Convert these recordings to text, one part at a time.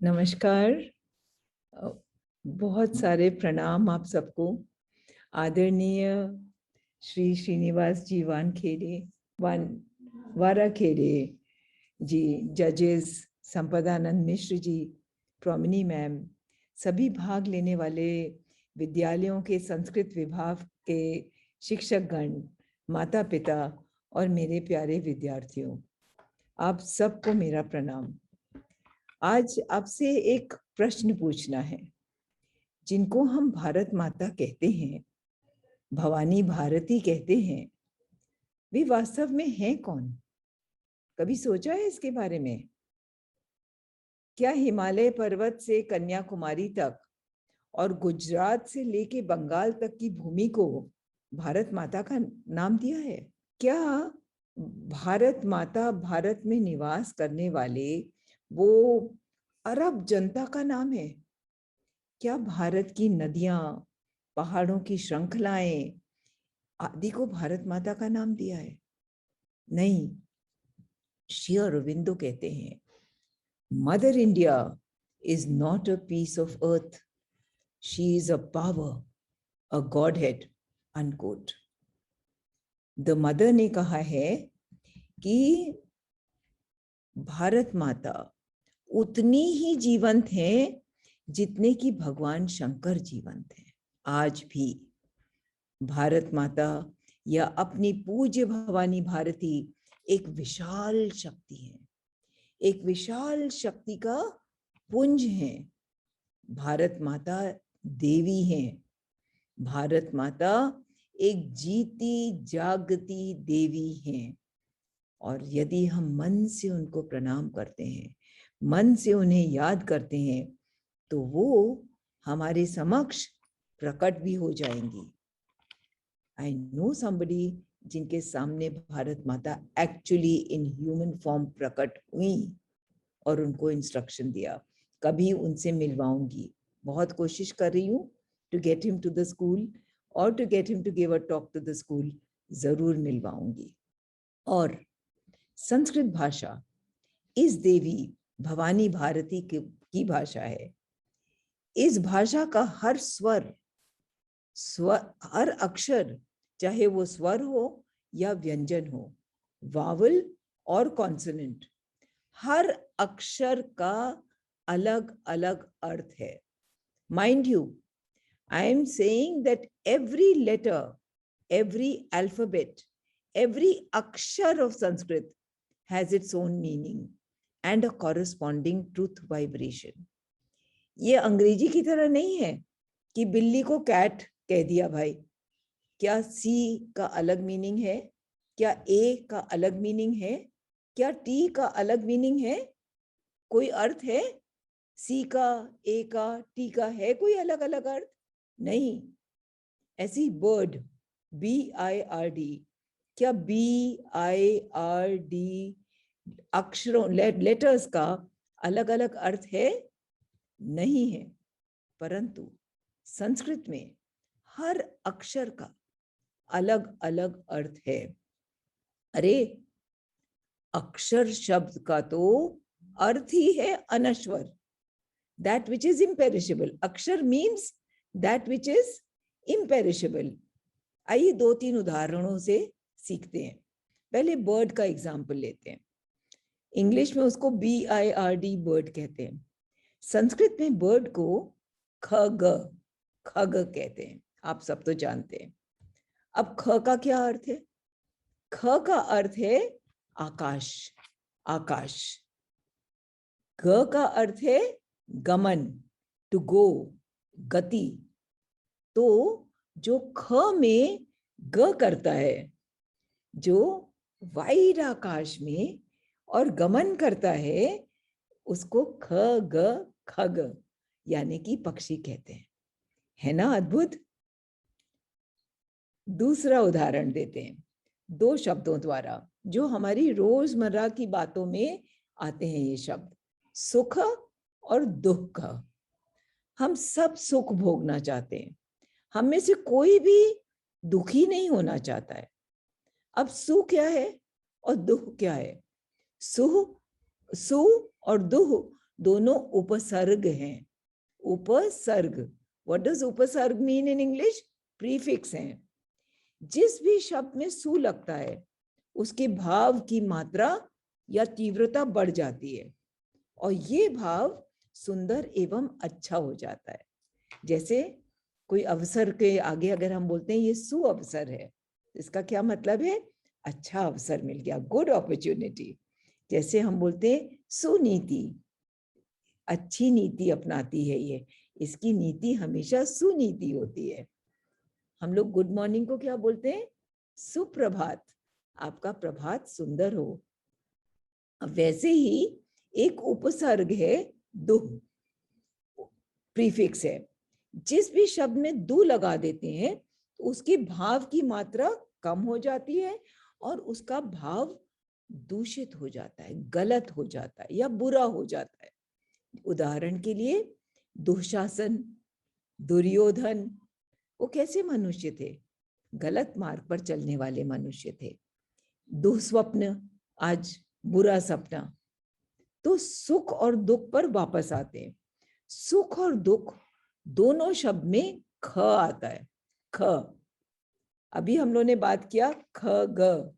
नमस्कार। बहुत सारे प्रणाम आप सबको। आदरणीय श्री श्रीनिवास जी वाराखेड़े जी, जजेस संपदानंद मिश्र जी, प्रोमिनी मैम, सभी भाग लेने वाले विद्यालयों के संस्कृत विभाग के शिक्षकगण, माता पिता और मेरे प्यारे विद्यार्थियों, आप सबको मेरा प्रणाम। आज आपसे एक प्रश्न पूछना है। जिनको हम भारत माता कहते हैं, भवानी भारती कहते हैं, वे वास्तव में हैं कौन? कभी सोचा है इसके बारे में? क्या हिमालय पर्वत से कन्याकुमारी तक और गुजरात से लेके बंगाल तक की भूमि को भारत माता का नाम दिया है? क्या भारत माता भारत में निवास करने वाले वो अरब जनता का नाम है? क्या भारत की नदियां, पहाड़ों की श्रृंखलाएं आदि को भारत माता का नाम दिया है? नहीं। श्री अरविंदो कहते हैं, Mother India is not a piece of earth, she is a power, a godhead, unquote. The Mother ने कहा है कि भारत माता उतनी ही जीवंत है जितने कि भगवान शंकर जीवंत हैं। आज भी भारत माता या अपनी पूज्य भवानी भारती एक विशाल शक्ति है, एक विशाल शक्ति का पुंज है। भारत माता देवी है। भारत माता एक जीती जागती देवी है। और यदि हम मन से उनको प्रणाम करते हैं, मन से उन्हें याद करते हैं, तो वो हमारे समक्ष प्रकट भी हो जाएंगी। आई नो समबडी जिनके सामने भारत माता एक्चुअली इन ह्यूमन फॉर्म प्रकट हुई और उनको इंस्ट्रक्शन दिया। कभी उनसे मिलवाऊंगी, बहुत कोशिश कर रही हूँ to get him to the school और to get him to give a talk to the school. जरूर मिलवाऊंगी। और संस्कृत भाषा इस देवी भवानी भारती की भाषा है। इस भाषा का हर स्वर, हर अक्षर, चाहे वो स्वर हो या व्यंजन हो, वावल और कॉन्सोनेंट, हर अक्षर का अलग अलग अर्थ है। Mind you, I am saying that every letter, every alphabet, every akshar of Sanskrit has its own meaning and a corresponding truth vibration. ये अंग्रेजी की तरह नहीं है कि बिल्ली को कैट कह दिया भाई। क्या सी का अलग मीनिंग है? क्या ए का अलग मीनिंग है? क्या टी का अलग मीनिंग है? कोई अर्थ है? सी का, ए का, टी का है कोई अलग अलग अर्थ? नहीं। ऐसी बर्ड, BIRD, क्या BIRD अक्षरों, लेटर्स का अलग अलग अर्थ है? नहीं है। परंतु संस्कृत में हर अक्षर का अलग अलग अर्थ है। अरे, अक्षर शब्द का तो अर्थ ही है अनश्वर, दैट विच इज इम्पेरिशेबल। अक्षर means that which is imperishable. आइए दो तीन उदाहरणों से सीखते हैं। पहले बर्ड का एग्जाम्पल लेते हैं। इंग्लिश में उसको BIRD बर्ड कहते हैं। संस्कृत में बर्ड को खग कहते हैं। आप सब तो जानते हैं। अब ख का क्या अर्थ है? ख का अर्थ है आकाश, आकाश। ग का अर्थ है गमन, टू गो, गति। तो जो ख में ग करता है, जो वाइड आकाश में और गमन करता है, उसको ख ग खग यानी कि पक्षी कहते हैं। है ना अद्भुत? दूसरा उदाहरण देते हैं, दो शब्दों द्वारा जो हमारी रोजमर्रा की बातों में आते हैं ये शब्द, सुख और दुख। हम सब सुख भोगना चाहते हैं, हम में से कोई भी दुखी नहीं होना चाहता है। अब सु क्या है और दुह क्या है? सु और दुह दोनों उपसर्ग हैं। उपसर्ग, व्हाट डज उपसर्ग मीन इन इंग्लिश? प्रीफिक्स हैं। जिस भी शब्द में सु लगता है उसके भाव की मात्रा या तीव्रता बढ़ जाती है और ये भाव सुंदर एवं अच्छा हो जाता है। जैसे कोई अवसर के आगे अगर हम बोलते हैं ये सु अवसर है, इसका क्या मतलब है? अच्छा अवसर मिल गया, गुड अपॉर्चुनिटी। जैसे हम बोलते हैं सुनीति, अच्छी नीति अपनाती है ये, इसकी नीति हमेशा सुनीति होती है। हम लोग गुड मॉर्निंग को क्या बोलते हैं? सुप्रभात, आपका प्रभात सुंदर हो। वैसे ही एक उपसर्ग है दुह, प्रीफिक्स है। जिस भी शब्द में दु लगा देते हैं तो उसके भाव की मात्रा कम हो जाती है और उसका भाव दूषित हो जाता है, गलत हो जाता है या बुरा हो जाता है। उदाहरण के लिए दुशासन, दुर्योधन, वो कैसे मनुष्य थे? गलत मार्ग पर चलने वाले मनुष्य थे। दुस्वप्न, आज बुरा सपना। तो सुख और दुख पर वापस आते हैं। सुख और दुख दोनों शब्द में ख आता है। ख, अभी हम लोगों ने बात किया ख ग,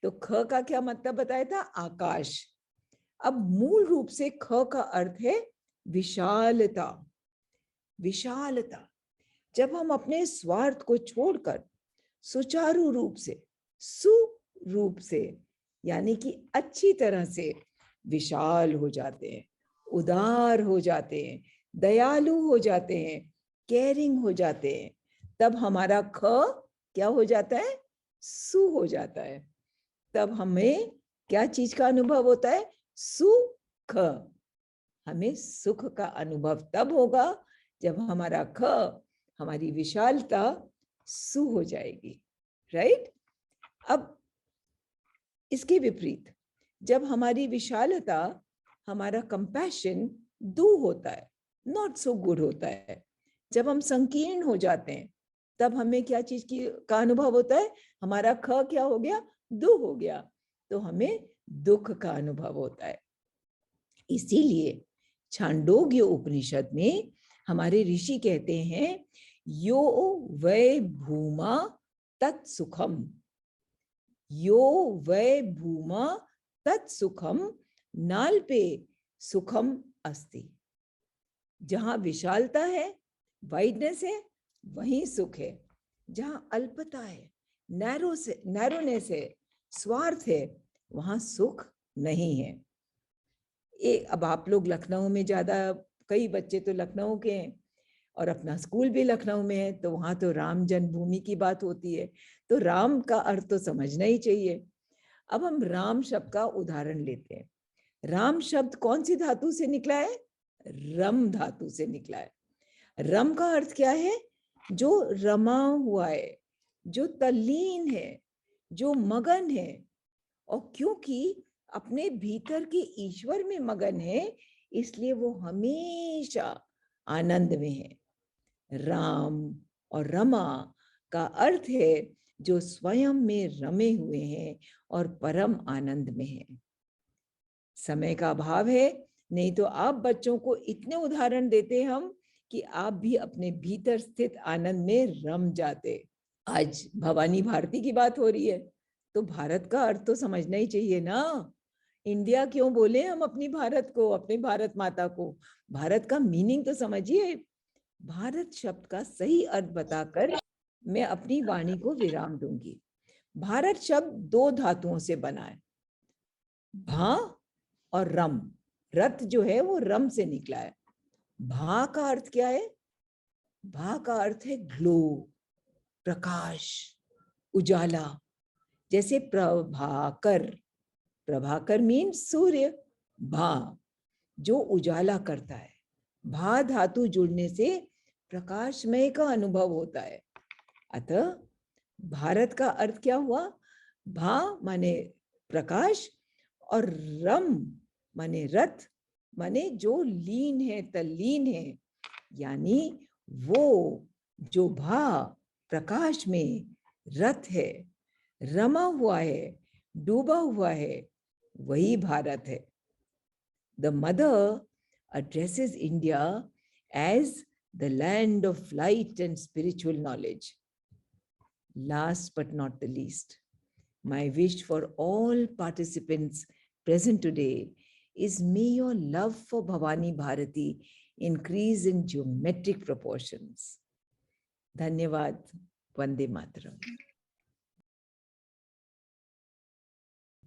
तो ख का क्या मतलब बताया था? आकाश। अब मूल रूप से ख का अर्थ है विशालता। विशालता, जब हम अपने स्वार्थ को छोड़कर सुचारू रूप से, सुरूप से, यानी कि अच्छी तरह से विशाल हो जाते हैं, उदार हो जाते हैं, दयालु हो जाते हैं, केयरिंग हो जाते हैं, तब हमारा ख क्या हो जाता है? सु हो जाता है। तब हमें क्या चीज का अनुभव होता है? सुख। हमें सुख का अनुभव तब होगा जब हमारा ख, हमारी विशालता सु हो जाएगी, राइट? अब इसके विपरीत, जब हमारी विशालता, हमारा कंपैशन दु होता है, नॉट सो गुड होता है, जब हम संकीर्ण हो जाते हैं, तब हमें क्या चीज का अनुभव होता है? हमारा ख क्या हो गया? दु हो गया, तो हमें दुख का अनुभव होता है। इसीलिए छांदोग्य उपनिषद में हमारे ऋषि कहते हैं यो वै भूमा तत्सुखम, यो वै भूमा तत्सुखम नाल्पे सुखम अस्ति। जहां विशालता है, वाइडनेस है, वहीं सुख है। जहां अल्पता है, नैरोनेस है, स्वार्थ है, वहां सुख नहीं है। अब आप लोग लखनऊ में ज्यादा, कई बच्चे तो लखनऊ के हैं और अपना स्कूल भी लखनऊ में है, तो वहां तो राम जन्मभूमि की बात होती है, तो राम का अर्थ तो समझना ही चाहिए। अब हम राम शब्द का उदाहरण लेते हैं। राम शब्द कौन सी धातु से निकला है? रम धातु से निकला है। रम का अर्थ क्या है? जो रमा हुआ है, जो तल्लीन है, जो मगन है। और क्योंकि अपने भीतर के ईश्वर में मगन है, इसलिए वो हमेशा आनंद में है। राम और रमा का अर्थ है जो स्वयं में रमे हुए हैं और परम आनंद में हैं। समय का अभाव है, नहीं तो आप बच्चों को इतने उदाहरण देते हम कि आप भी अपने भीतर स्थित आनंद में रम जाते। आज भवानी भारती की बात हो रही है, तो भारत का अर्थ तो समझना ही चाहिए ना। इंडिया क्यों बोले हम अपनी भारत को, अपनी भारत माता को? भारत का मीनिंग तो समझिए। भारत शब्द का सही अर्थ बताकर मैं अपनी वाणी को विराम दूंगी। भारत शब्द दो धातुओं से बना है, भा और रम। रथ जो है वो रम से निकला है। भा का अर्थ क्या है? भा का अर्थ है ग्लो, प्रकाश, उजाला। जैसे प्रभाकर, प्रभाकर मीन सूर्य, भा जो उजाला करता है। भा धातु जुड़ने से प्रकाशमय का अनुभव होता है। अतः भारत का अर्थ क्या हुआ? भा माने प्रकाश और रम माने रथ, माने जो लीन है, तल्लीन है, यानी वो जो भा प्रकाश में रथ है, रमा हुआ है, डूबा हुआ है, वही भारत है। The mother addresses India as the land of light and spiritual knowledge. Last but not the least, my wish for all participants present today is may your love for Bhavani Bharati increase in geometric proportions. Dhanyavad. Vande Mataram.